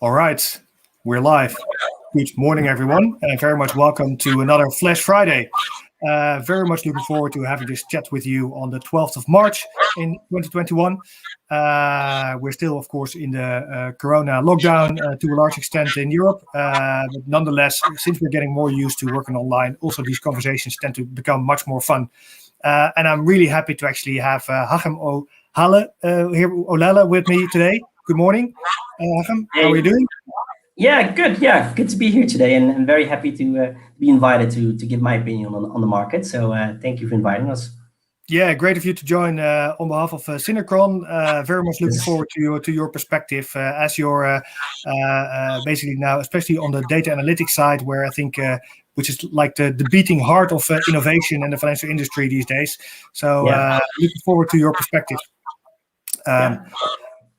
All right, we're live. Good morning, everyone, and very much welcome to another Flash Friday. Very much looking forward to having this chat with you on the 12th of March in 2021. We're still, of course, in the Corona lockdown to a large extent in Europe. But nonetheless, since we're getting more used to working online, also these conversations tend to become much more fun. And I'm really happy to actually have Hachem Ohlale with me today. Good morning, Hachem. How are you doing? Yeah, good. Yeah, good to be here today, and I'm very happy to be invited to give my opinion on the market. So thank you for inviting us. Yeah, great of you to join on behalf of Synechron. Very much looking forward to your perspective as you're basically now, especially on the data analytics side, where I think which is like the beating heart of innovation in the financial industry these days. So looking forward to your perspective.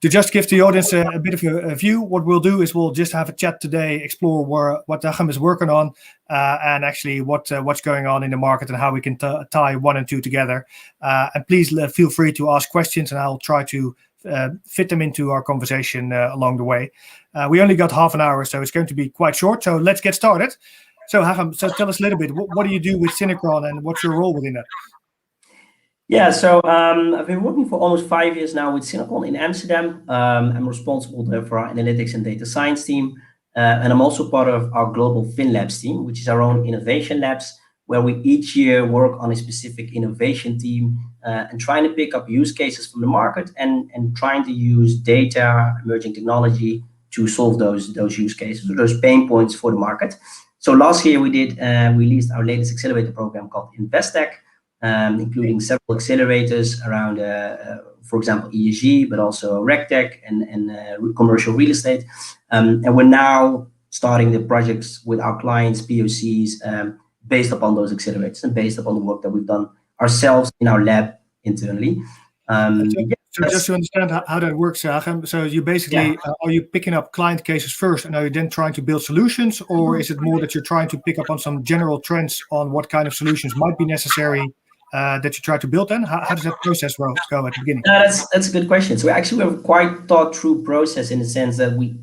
To just give the audience a bit of a view, what we'll do is we'll just have a chat today, explore what Hachem is working on, and actually what's going on in the market and how we can tie one and two together. And please feel free to ask questions, and I'll try to fit them into our conversation along the way. We only got half an hour, so it's going to be quite short. So let's get started. So Hachem, tell us a little bit, what do you do with Synechron and what's your role within that? Yeah, so I've been working for almost 5 years now with Synechron in Amsterdam. I'm responsible there for our analytics and data science team. And I'm also part of our global FinLabs team, which is our own innovation labs, where we each year work on a specific innovation team and trying to pick up use cases from the market and trying to use data, emerging technology to solve those use cases, or those pain points for the market. So last year we released our latest accelerator program called Investec, including several accelerators around, for example, ESG, but also RegTech and commercial real estate. And we're now starting the projects with our clients, POCs, based upon those accelerators and based upon the work that we've done ourselves in our lab internally. So just to understand how that works, Hachem, so you basically, are you picking up client cases first and are you then trying to build solutions, or is it more that you're trying to pick up on some general trends on what kind of solutions might be necessary that you try to build then? How does that process go at the beginning? That's a good question. So actually we have quite thought through process in the sense that we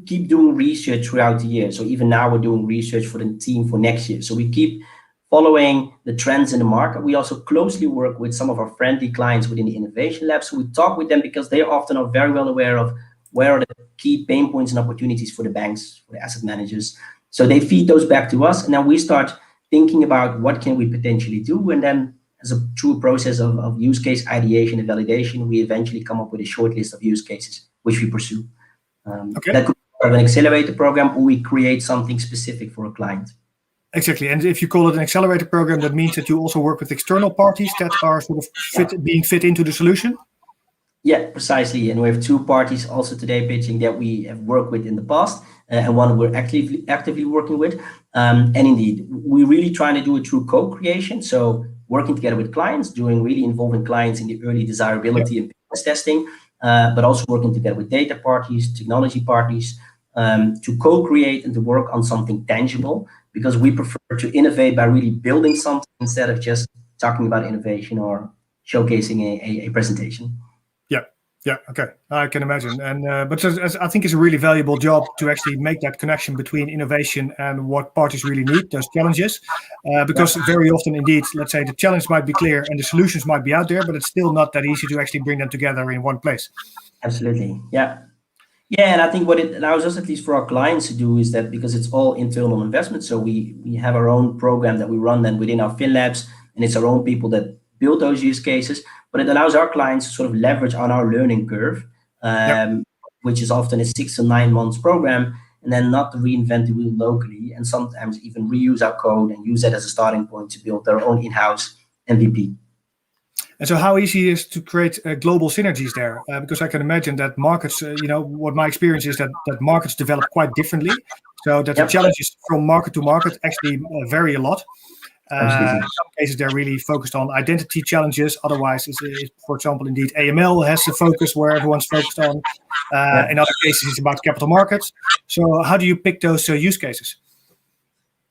keep doing research throughout the year. So even now we're doing research for the team for next year. So we keep following the trends in the market. We also closely work with some of our friendly clients within the innovation lab. So we talk with them because they often are very well aware of where are the key pain points and opportunities for the banks, for the asset managers. So they feed those back to us, and then we start thinking about what can we potentially do. And then as a true process of use case ideation and validation, we eventually come up with a short list of use cases, which we pursue. That could be an accelerator program, or we create something specific for a client. Exactly. And if you call it an accelerator program, that means that you also work with external parties that are sort of being fit into the solution? Yeah, precisely. And we have two parties also today pitching that we have worked with in the past, and one we're actively working with. And indeed, we're really trying to do it through co-creation. So working together with clients, really involving clients in the early desirability and business testing, but also working together with data parties, technology parties, to co-create and to work on something tangible, because we prefer to innovate by really building something instead of just talking about innovation or showcasing a presentation. Yeah, okay, I can imagine. And but I think it's a really valuable job to actually make that connection between innovation and what parties really need, those challenges. Because very often, indeed, let's say the challenge might be clear and the solutions might be out there, but it's still not that easy to actually bring them together in one place. Absolutely, yeah. Yeah, and I think what it allows us, at least for our clients, to do is that, because it's all internal investment, so we have our own program that we run then within our FinLabs, and it's our own people that build those use cases, but it allows our clients to sort of leverage on our learning curve, which is often a 6 to 9 months program, and then not to reinvent the wheel locally, and sometimes even reuse our code and use that as a starting point to build their own in-house MVP. And so how easy is to create global synergies there? Because I can imagine that markets, what my experience is that markets develop quite differently. So that the challenges from market to market actually vary a lot. In some cases, they're really focused on identity challenges. Otherwise, for example, indeed, AML has a focus where everyone's focused on. In other cases, it's about capital markets. So how do you pick those use cases?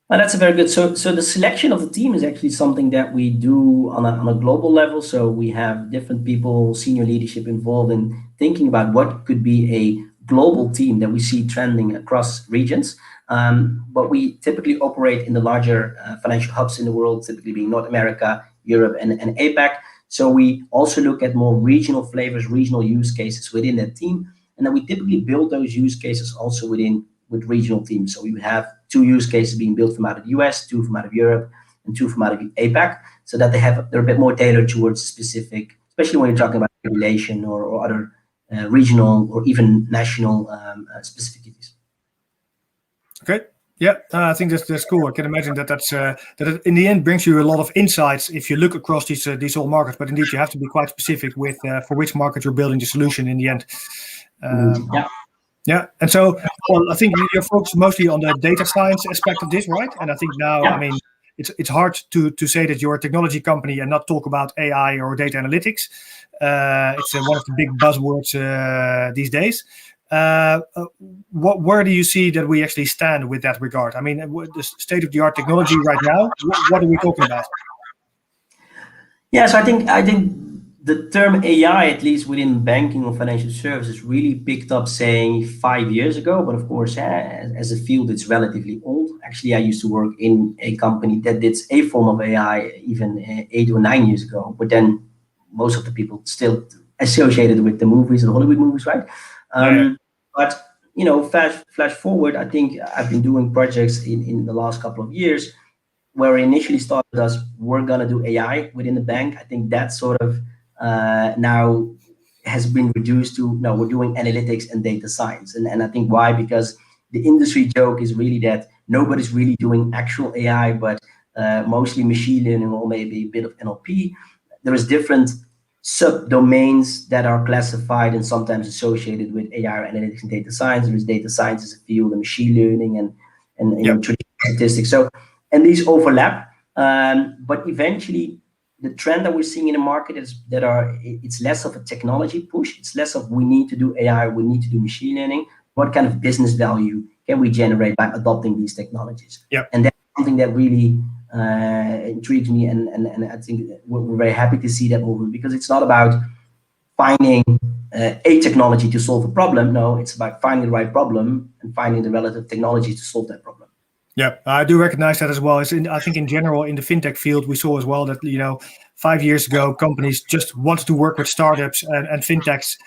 Well, that's a very good. So the selection of the team is actually something that we do on a global level. So we have different people, senior leadership involved in thinking about what could be a global team that we see trending across regions. But we typically operate in the larger financial hubs in the world, typically being North America, Europe, and APAC. So we also look at more regional flavors, regional use cases within that team. And then we typically build those use cases also with regional teams. So we have 2 use cases being built from out of the US, 2 from out of Europe, and 2 from out of APAC, so that they're a bit more tailored towards specific, especially when you're talking about regulation or other regional or even national specificities. Okay. Yeah, I think that's cool. I can imagine that that in the end brings you a lot of insights if you look across these whole markets. But indeed, you have to be quite specific with for which market you're building the solution in the end. Yeah, and so I think you're focused mostly on the data science aspect of this, right? And I think now, I mean, it's hard to say that you're a technology company and not talk about AI or data analytics. It's one of the big buzzwords these days. Where do you see that we actually stand with that regard? I mean, the state-of-the-art technology right now, what are we talking about? Yeah, so I think the term AI, at least within banking or financial services, really picked up, say, 5 years ago. But of course, as a field, it's relatively old. Actually, I used to work in a company that did a form of AI even 8 or 9 years ago. But then most of the people still associated with the movies, the Hollywood movies, right? But flash forward, I think I've been doing projects in the last couple of years where I initially started as we're gonna do AI within the bank. I think that sort of now has been reduced to no, we're doing analytics and data science. And I think why? Because the industry joke is really that nobody's really doing actual AI, but mostly machine learning or maybe a bit of NLP. There is different subdomains that are classified and sometimes associated with AI, analytics, and data science. There is data science as a field, and machine learning, and traditional statistics. So, and these overlap, but eventually, the trend that we're seeing in the market is it's less of a technology push. It's less of we need to do AI, we need to do machine learning. What kind of business value can we generate by adopting these technologies? And that's something that really intrigues me, and I think we're very happy to see that movement, because it's not about finding a technology to solve a problem. No, it's about finding the right problem and finding the relative technology to solve that problem. Yeah, I do recognize that as well. I think in general in the fintech field, we saw as well that 5 years ago companies just wanted to work with startups and fintechs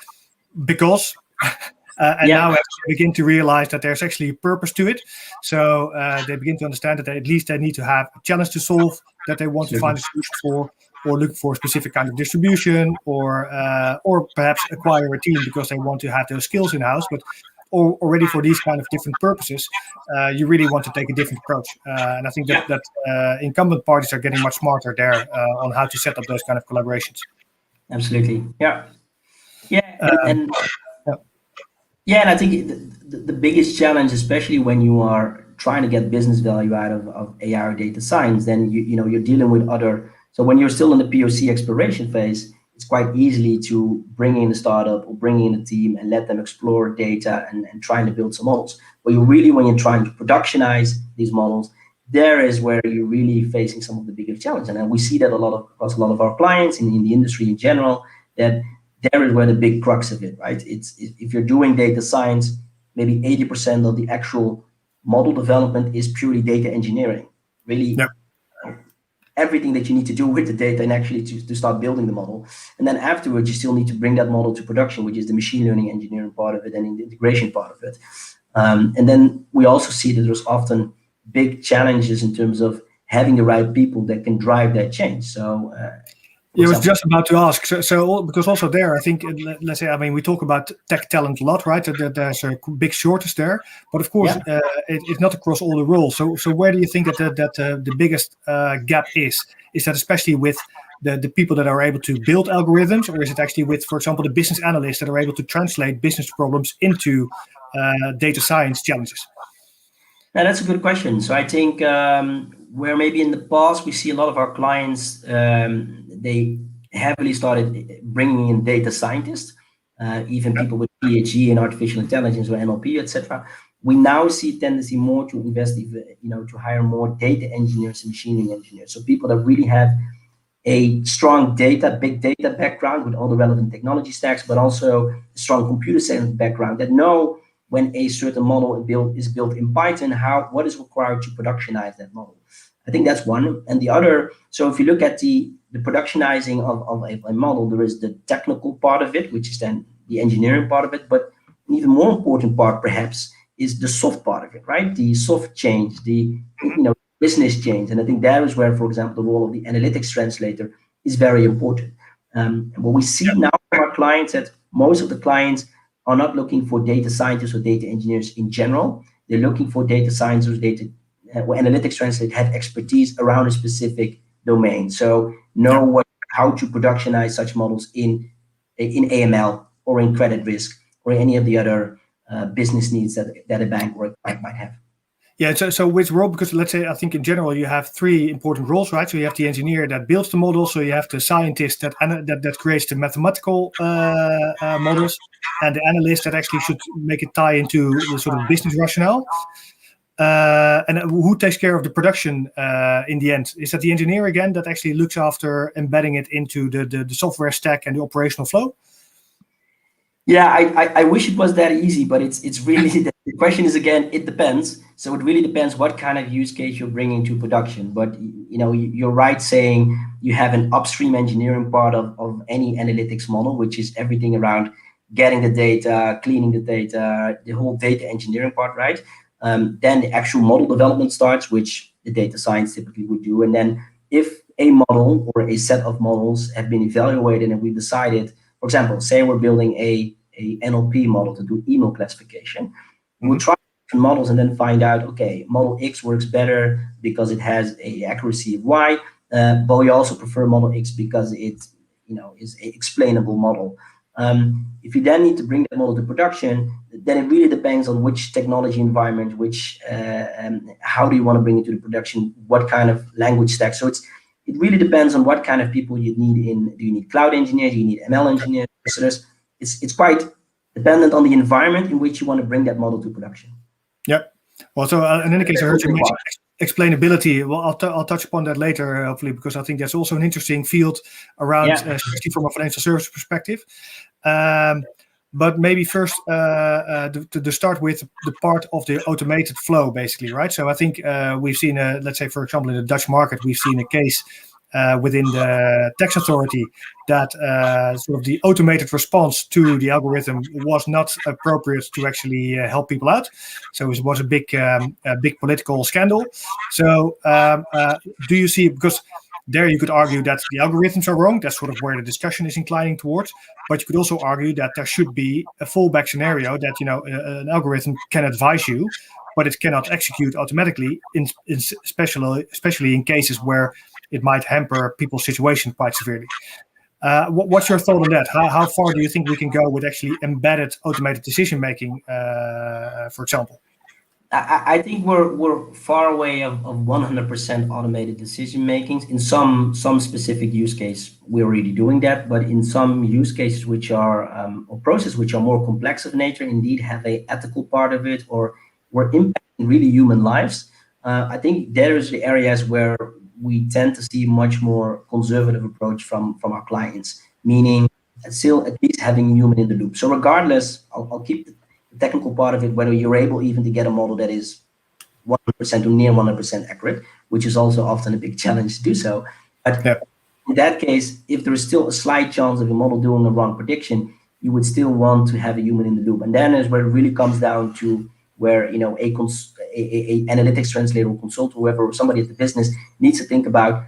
because. Now they begin to realize that there's actually a purpose to it. So they begin to understand that at least they need to have a challenge to solve that they want to find a solution for, or look for a specific kind of distribution, or perhaps acquire a team because they want to have those skills in-house. But already for these kind of different purposes, you really want to take a different approach. And I think that incumbent parties are getting much smarter there on how to set up those kind of collaborations. Absolutely. And I think the biggest challenge, especially when you are trying to get business value out of AI or data science, then you're dealing with other. So when you're still in the POC exploration phase, it's quite easily to bring in a startup or bring in a team and let them explore data and trying to build some models. But when you're trying to productionize these models, there is where you're really facing some of the biggest challenges. And we see that across a lot of our clients in the industry in general, that there is where the big crux of it, right? It's if you're doing data science, maybe 80% of the actual model development is purely data engineering. Really, everything that you need to do with the data and actually to start building the model. And then afterwards, you still need to bring that model to production, which is the machine learning engineering part of it and the integration part of it. And then we also see that there's often big challenges in terms of having the right people that can drive that change. So. I was just about to ask. So because also there, I think, let's say, I mean, we talk about tech talent a lot, right? There's a big shortage there, but of course, it's not across all the roles. So where do you think that the biggest gap is? Is that especially with the people that are able to build algorithms, or is it actually with, for example, the business analysts that are able to translate business problems into data science challenges? Now, that's a good question. So I think where maybe in the past we see a lot of our clients, they heavily started bringing in data scientists, even people with PhD in artificial intelligence or NLP, etc. We now see a tendency more to invest, to hire more data engineers and machine learning engineers. So people that really have a strong big data background with all the relevant technology stacks, but also a strong computer science background that know when a certain model is built in Python, what is required to productionize that model. I think that's one. And the other, so if you look at the productionizing of a model, there is the technical part of it, which is then the engineering part of it, but an even more important part perhaps is the soft part of it, right? The soft change, the business change. And I think that is where, for example, the role of the analytics translator is very important. What we see now from our clients, that most of the clients are not looking for data scientists or data engineers in general. They're looking for data scientists or analytics translator have expertise around a specific domain. So know how to productionize such models in AML or in credit risk or any of the other business needs that a bank or a client might have. Yeah, so which role? Because let's say, I think in general you have three important roles, right? So you have the engineer that builds the model, so you have the scientist that creates the mathematical models, and the analyst that actually should make it tie into the sort of business rationale. And who takes care of the production in the end? Is that the engineer again that actually looks after embedding it into the software stack and the operational flow? Yeah, I wish it was that easy, but it's really, the question is, again, it depends. So it really depends what kind of use case you're bringing to production. But you're right saying you have an upstream engineering part of any analytics model, which is everything around getting the data, cleaning the data, the whole data engineering part, right? Then the actual model development starts, which the data science typically would do. And then if a model or a set of models have been evaluated and we decided, for example, say we're building a NLP model to do email classification, we'll try different models and then find out, okay, model X works better because it has a accuracy of Y, but we also prefer model X because it is an explainable model. If you then need to bring that model to production, then it really depends on which technology environment, how do you want to bring it to the production, what kind of language stack. So it really depends on what kind of people you need do you need cloud engineers, do you need ML engineers? So it's quite dependent on the environment in which you want to bring that model to production. Yeah. Well, so in any case, I heard you mention explainability. Well, I'll touch upon that later, hopefully, because I think that's also an interesting field around, especially from a financial service perspective. But maybe first to start with the part of the automated flow, basically, right? So I think we've seen, let's say, for example, in the Dutch market, we've seen a case within the tax authority that sort of the automated response to the algorithm was not appropriate to actually help people out. So it was a big political scandal. So do you see, because there you could argue that the algorithms are wrong, that's sort of where the discussion is inclining towards, but you could also argue that there should be a fallback scenario that an algorithm can advise you, but it cannot execute automatically, especially in cases where it might hamper people's situation quite severely. What's your thought on that? How far do you think we can go with actually embedded automated decision making, for example? I think we're far away of 100% automated decision making. In some specific use case, we're already doing that, but in some use cases which are or processes which are more complex of nature, indeed have a ethical part of it, or we're impacting really human lives. I think there is the areas where we tend to see much more conservative approach from our clients, meaning still at least having human in the loop. So regardless, I'll keep the technical part of it, whether you're able even to get a model that is 100% or near 100% accurate, which is also often a big challenge to do so. But in that case, if there is still a slight chance of a model doing a wrong prediction, you would still want to have a human in the loop. And then is where it really comes down to where a analytics translator or consultant, whoever, somebody at the business needs to think about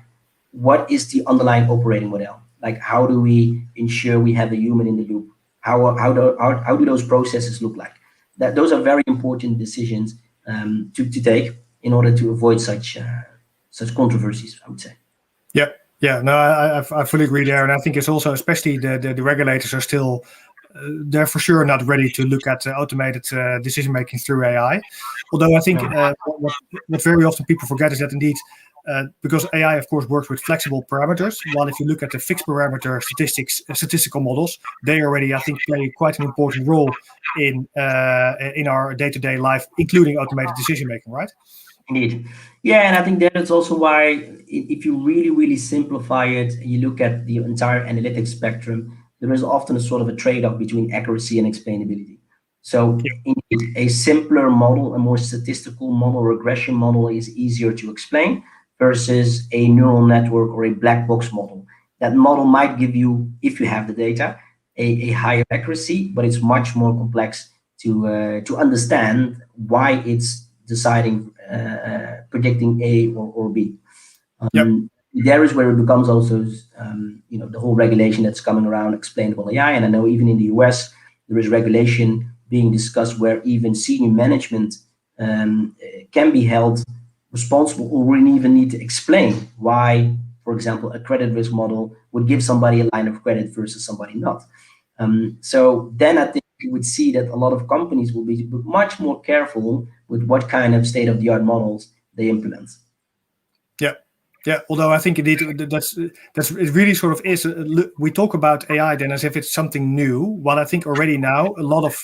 what is the underlying operating model. Like, how do we ensure we have a human in the loop? How do those processes look like? Those are very important decisions to take in order to avoid such controversies, I would say. Yeah, no, I fully agree there, and I think it's also, especially the regulators are still, they're for sure not ready to look at automated decision making through AI. Although I think what very often people forget is that indeed, because AI of course works with flexible parameters, while if you look at the fixed parameter statistical models, they already, I think, play quite an important role in our day-to-day life, including automated decision making, right? Indeed. Yeah, and I think that's also why if you really, really simplify it, you look at the entire analytics spectrum, there is often a sort of a trade-off between accuracy and explainability. So indeed, a simpler model, a more statistical model, regression model is easier to explain versus a neural network or a black box model. That model might give you, if you have the data, a higher accuracy, but it's much more complex to understand why it's deciding, predicting A or B. There is where it becomes also, the whole regulation that's coming around explainable AI. And I know even in the US, there is regulation being discussed where even senior management can be held responsible or wouldn't even need to explain why, for example, a credit risk model would give somebody a line of credit versus somebody not. So then I think you would see that a lot of companies will be much more careful with what kind of state-of-the-art models they implement. Yeah. Although I think indeed that's it really sort of is. We talk about AI then as if it's something new, while I think already now a lot of,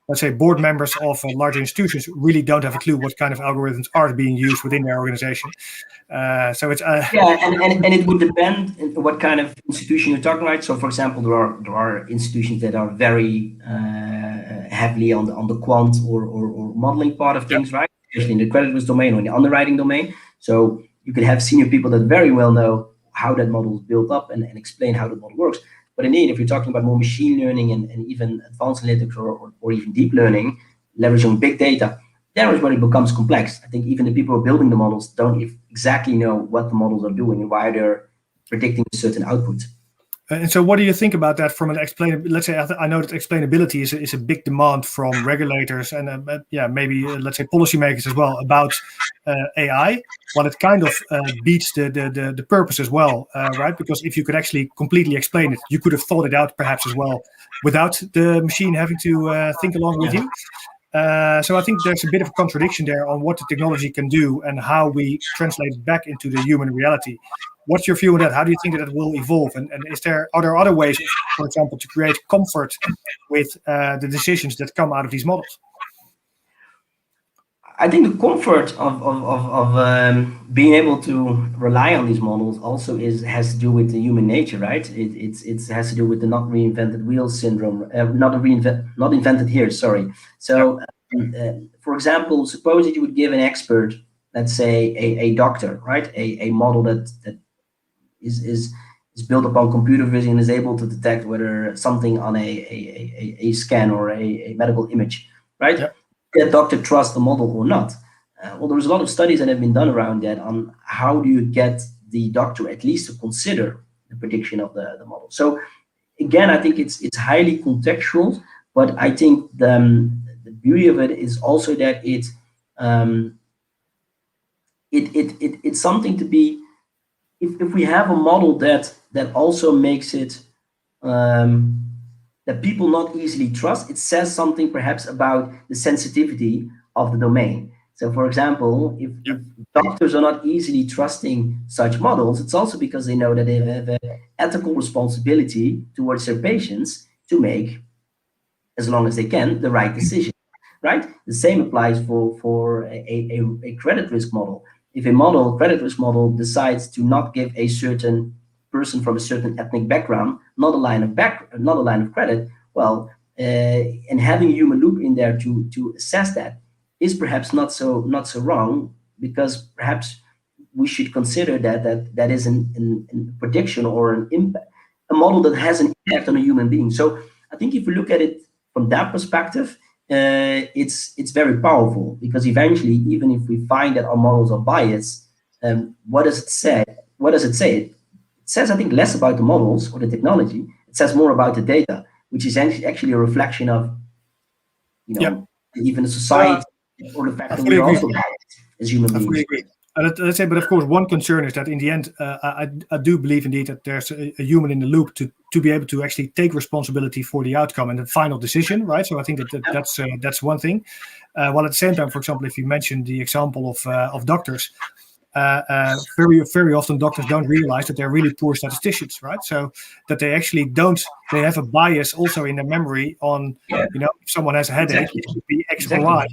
let's say, board members of larger institutions really don't have a clue what kind of algorithms are being used within their organization. So it's and it would depend on what kind of institution you're talking about. So, for example, there are institutions that are very heavily on the quant or modeling part of things, right? Especially in the credit risk domain or in the underwriting domain. So you could have senior people that very well know how that model is built up and explain how the model works. But indeed, if you're talking about more machine learning and even advanced analytics or even deep learning, leveraging big data, there is where it becomes complex. I think even the people who are building the models don't exactly know what the models are doing and why they're predicting a certain output. And so what do you think about that from an let's say, I know that explainability is a big demand from regulators and maybe let's say policymakers as well about AI. Well, it kind of beats the purpose as well, right? Because if you could actually completely explain it, you could have thought it out perhaps as well without the machine having to think along with you. So I think there's a bit of a contradiction there on what the technology can do and how we translate it back into the human reality. What's your view on that? How do you think that it will evolve? And are there other ways, for example, to create comfort with the decisions that come out of these models? I think the comfort of being able to rely on these models also has to do with the human nature, right? It has to do with the not reinvented wheel syndrome, not invented here. Sorry. So, for example, suppose that you would give an expert, let's say a doctor, right, a model that is built upon computer vision and is able to detect whether something on a scan or a medical image, right? Yep. That doctor trust the model or not. Well, there's a lot of studies that have been done around that on how do you get the doctor at least to consider the prediction of the model. So again, I think it's highly contextual, but I think the beauty of it is also that it's something to be, if we have a model that also makes it that people not easily trust, it says something perhaps about the sensitivity of the domain. So, for example, if doctors are not easily trusting such models, it's also because they know that they have an ethical responsibility towards their patients to make, as long as they can, the right decision, right? The same applies for a credit risk model. If a credit risk model decides to not give a certain person from a certain ethnic background not a line of credit, well, and having a human loop in there to assess that is perhaps not so wrong, because perhaps we should consider that is a prediction or an impact, a model that has an impact on a human being. So I think if we look at it from that perspective, it's very powerful, because eventually, even if we find that our models are biased, what does it say? It says, I think, less about the models or the technology. It says more about the data, which is actually a reflection of, even the society or the fact that we're also biased as human beings. I fully agree. Let's say, but of course, one concern is that in the end, I do believe indeed that there's a human in the loop to be able to actually take responsibility for the outcome and the final decision, right? So I think that's one thing. While at the same time, for example, if you mentioned the example of doctors, very often doctors don't realize that they're really poor statisticians, right? So that they actually they have a bias also in their memory on, if someone has a headache, it should be X or Y.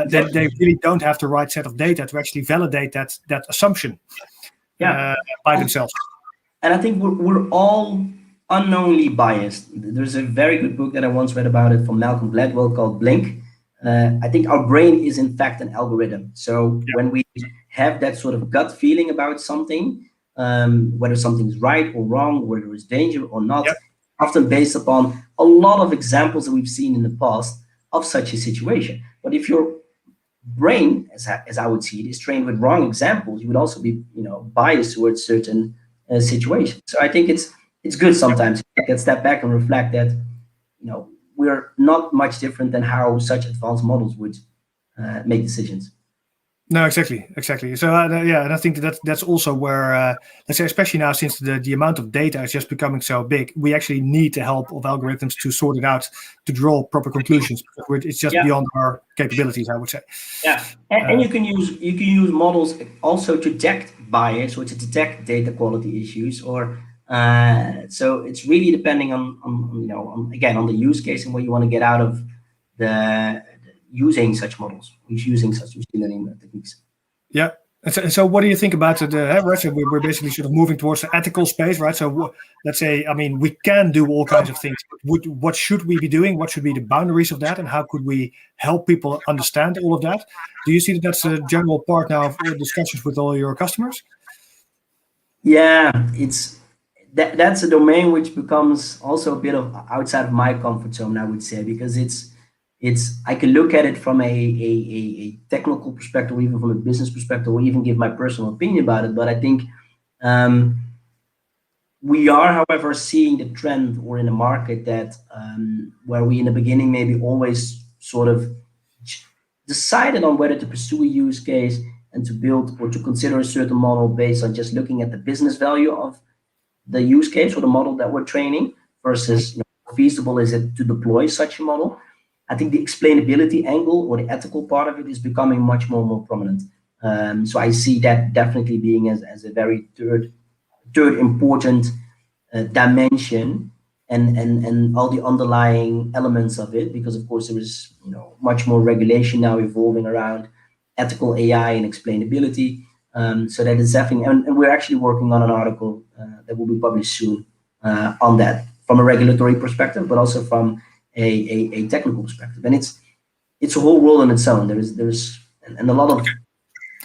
They really don't have the right set of data to actually validate that assumption by themselves. And I think we're all unknowingly biased. There's a very good book that I once read about it from Malcolm Gladwell called Blink. I think our brain is in fact an algorithm. So when we have that sort of gut feeling about something, whether something's right or wrong, whether it's danger or not, often based upon a lot of examples that we've seen in the past of such a situation. But if your brain, as I would see it, is trained with wrong examples, you would also be, biased towards certain situations. So I think it's good sometimes to step back and reflect that, we're not much different than how such advanced models would make decisions. No, exactly. So and I think that's also where, let's say, especially now since the amount of data is just becoming so big, we actually need the help of algorithms to sort it out, to draw proper conclusions. It's just beyond our capabilities, I would say. Yeah, and you can use models also to detect bias or to detect data quality issues, or so it's really depending on the use case and what you want to get out of using such models, using such machine learning techniques. Yeah. So what do you think about it? Right? So we're basically sort of moving towards the ethical space, right? So let's say, we can do all kinds of things. What should we be doing? What should be the boundaries of that? And how could we help people understand all of that? Do you see that that's a general part now of discussions with all your customers? Yeah, that's a domain which becomes also a bit of outside of my comfort zone, I would say, because I can look at it from a technical perspective, or even from a business perspective, or even give my personal opinion about it. But I think we are, however, seeing the trend or in the market that where we in the beginning maybe always sort of decided on whether to pursue a use case and to build or to consider a certain model based on just looking at the business value of the use case or the model that we're training versus how feasible is it to deploy such a model. I think the explainability angle or the ethical part of it is becoming much more prominent. So I see that definitely being as a very third important dimension and all the underlying elements of it, because of course there is much more regulation now evolving around ethical AI and explainability. So that is definitely, and we're actually working on an article that will be published soon on that from a regulatory perspective, but also from a technical perspective. And it's a whole world on its own. There's and a lot of.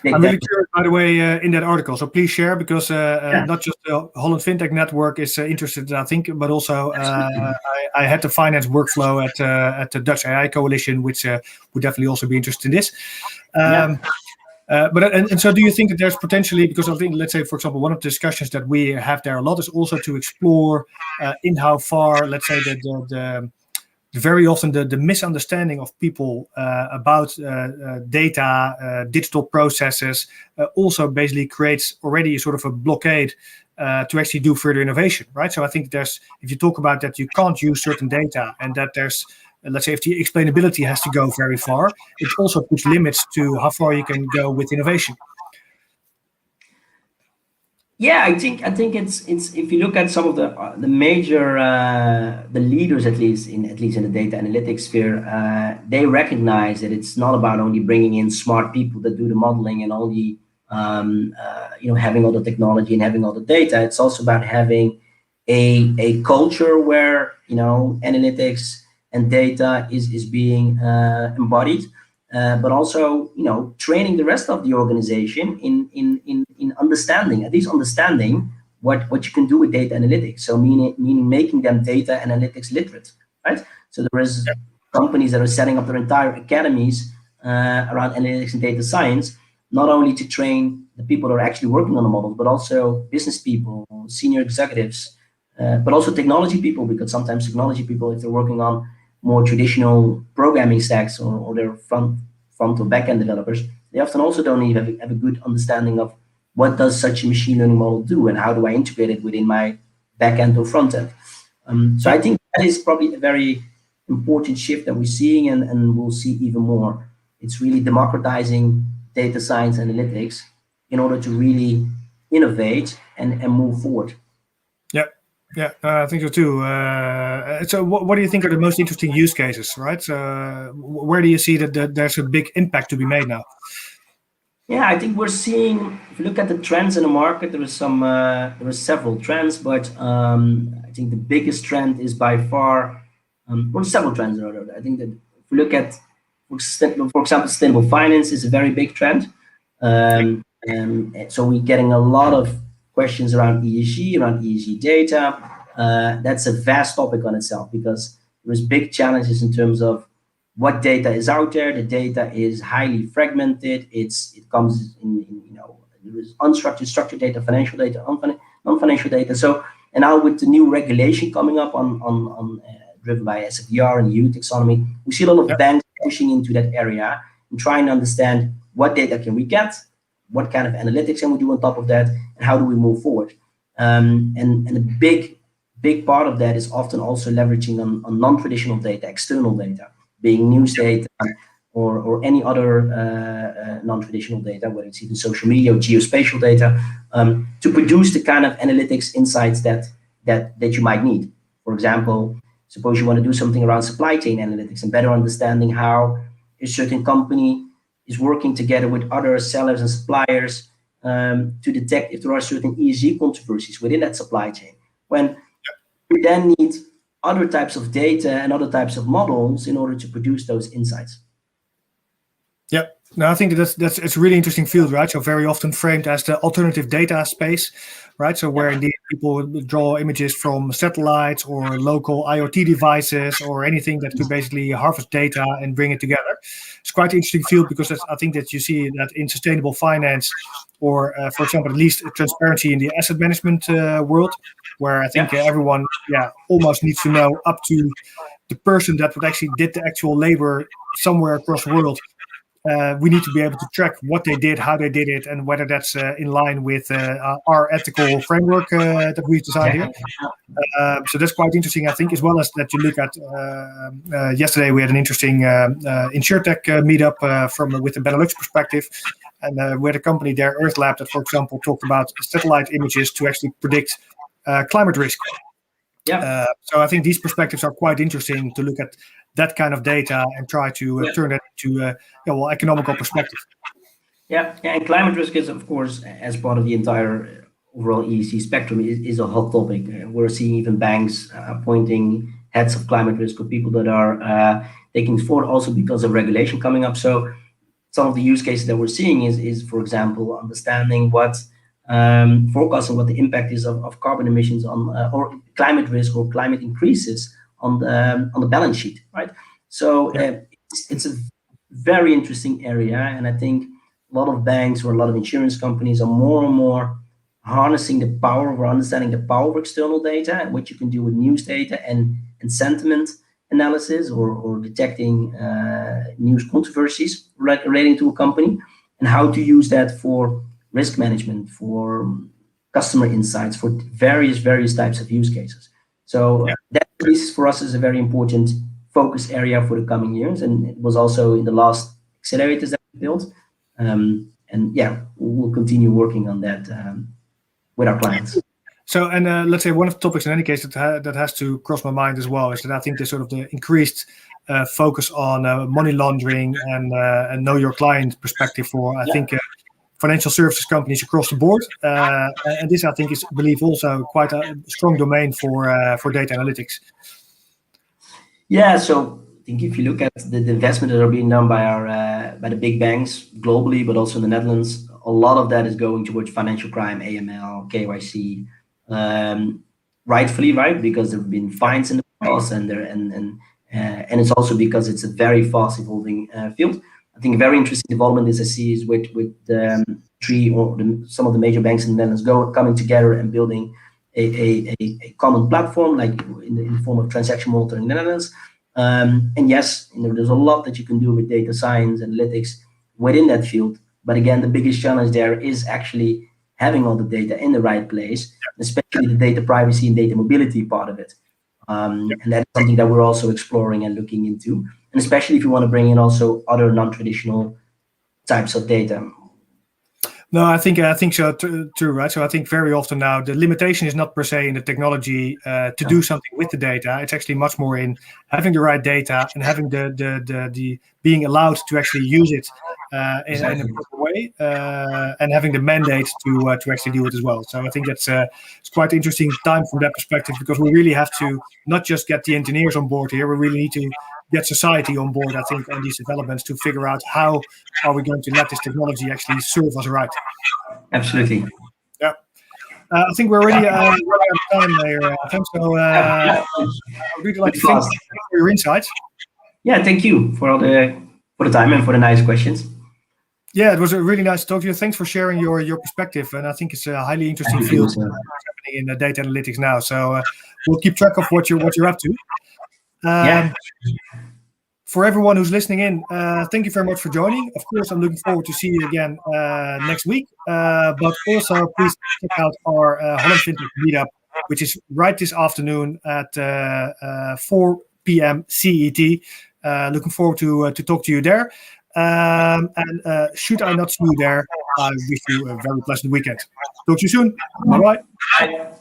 I'm really curious, by the way, in that article. So please share, because not just the Holland FinTech network is interested, I think, but also I had the finance workflow at the Dutch AI Coalition, which would definitely also be interested in this. But so do you think that there's potentially, because I think, let's say, for example, one of the discussions that we have there a lot is also to explore in how far, let's say, very often the misunderstanding of people about data, digital processes, also basically creates already sort of a blockade to actually do further innovation, right? So I think if you talk about that, you can't use certain data, and that there's, let's say, if the explainability has to go very far, it also puts limits to how far you can go with innovation. Yeah, I think it's if you look at some of the major the leaders, at least in the data analytics sphere, they recognize that it's not about only bringing in smart people that do the modeling and all the having all the technology and having all the data. It's also about having a culture where analytics and data is being embodied. But also, training the rest of the organization in understanding, at least understanding what you can do with data analytics. So meaning making them data analytics literate, right? So there is companies that are setting up their entire academies around analytics and data science, not only to train the people that are actually working on the models, but also business people, senior executives, but also technology people, because sometimes technology people, if they're working on more traditional programming stacks or their front or back-end developers, they often also don't even have a good understanding of what does such a machine learning model do and how do I integrate it within my back-end or front-end. So I think that is probably a very important shift that we're seeing, and we'll see even more. It's really democratizing data science analytics in order to really innovate and move forward. Yeah, I think so too. So what do you think are the most interesting use cases, right? Where do you see that there's a big impact to be made now? Yeah, I think we're seeing, if you look at the trends in the market, there are several trends, but I think the biggest trend is by far, well, several trends rather. I think that if you look at, for example, sustainable finance is a very big trend. And so we're getting a lot of questions around ESG data. That's a vast topic on itself because there's big challenges in terms of what data is out there. The data is highly fragmented. It comes in there is unstructured, structured data, financial data, non-financial data. So, and now with the new regulation coming up on driven by SFDR and EU taxonomy, we see a lot of banks pushing into that area and trying to understand what data can we get, what kind of analytics can we do on top of that, and how do we move forward. And a big part of that is often also leveraging on non-traditional data, external data, being news data or any other non-traditional data, whether it's even social media or geospatial data, to produce the kind of analytics insights that you might need. For example, suppose you want to do something around supply chain analytics and better understanding how a certain company is working together with other sellers and suppliers to detect if there are certain ESG controversies within that supply chain. When we then need other types of data and other types of models in order to produce those insights. Yeah, no, I think it's a really interesting field, right? So very often framed as the alternative data space, right? So where indeed people draw images from satellites or local IoT devices or anything that could basically harvest data and bring it together. It's quite an interesting field because I think that you see that in sustainable finance or, for example, at least transparency in the asset management world, where I think everyone almost needs to know up to the person that would actually did the actual labor somewhere across the world. We need to be able to track what they did, how they did it, and whether that's in line with our ethical framework that we've designed here. So that's quite interesting, I think, as well as that you look at. Yesterday we had an interesting InsurTech meetup with the Benelux perspective, and we had a company there, Earth Lab, that, for example, talked about satellite images to actually predict climate risk. So I think these perspectives are quite interesting to look at that kind of data and try to turn that into economical perspective. And climate risk is, of course, as part of the entire overall ESG spectrum, is a hot topic. We're seeing even banks appointing heads of climate risk or people that are taking it forward, also because of regulation coming up. So some of the use cases that we're seeing is for example, understanding forecasting what the impact is of carbon emissions on or climate risk or climate increases on the balance sheet, right? So it's a very interesting area, and I think a lot of banks or a lot of insurance companies are more and more harnessing the power or understanding the power of external data and what you can do with news data and sentiment analysis or detecting news controversies relating to a company, and how to use that for risk management, for customer insights, for various types of use cases. So that for us is a very important focus area for the coming years, and it was also in the last accelerators that we built. We'll continue working on that with our clients. So, and let's say one of the topics in any case that has to cross my mind as well is that I think there's sort of the increased focus on money laundering and know your client perspective for, I think, financial services companies across the board. And this, I think, is, I believe, also quite a strong domain for data analytics. So I think if you look at the investment that are being done by the big banks globally, but also in the Netherlands, a lot of that is going towards financial crime, AML, KYC, rightfully, right? Because there have been fines in the past, and it's also because it's a very fast evolving field. I think a very interesting development is I see is with some of the major banks in the Netherlands coming together and building a common platform, like in the form of transaction monitoring in the Netherlands. And yes, there's a lot that you can do with data science, analytics within that field. But again, the biggest challenge there is actually having all the data in the right place, especially the data privacy and data mobility part of it. And that's something that we're also exploring and looking into. And especially if you want to bring in also other non-traditional types of data. No, I think so true, right? So I think very often now the limitation is not per se in the technology to do something with the data. It's actually much more in having the right data and having the being allowed to actually use it in a proper way and having the mandate to actually do it as well. So I think that's it's quite interesting time from that perspective, because we really have to not just get the engineers on board here. We really need to get society on board, I think, on these developments to figure out how are we going to let this technology actually serve us right. Absolutely. Yeah. I think we're already running out of time there, Hachem. So I would really like to thank you for your insights. Yeah, thank you for the time and for the nice questions. Yeah, it was really nice to talk to you. Thanks for sharing your perspective, and I think it's a highly interesting field happening in data analytics now. So we'll keep track of what you're up to. For everyone who's listening in, thank you very much for joining. Of course, I'm looking forward to see you again next week. But also, please check out our Holland FinTech meetup, which is right this afternoon at 4 p.m. CET. Looking forward to talk to you there. And should I not see you there, I wish you a very pleasant weekend. Talk to you soon. Bye-bye. Bye.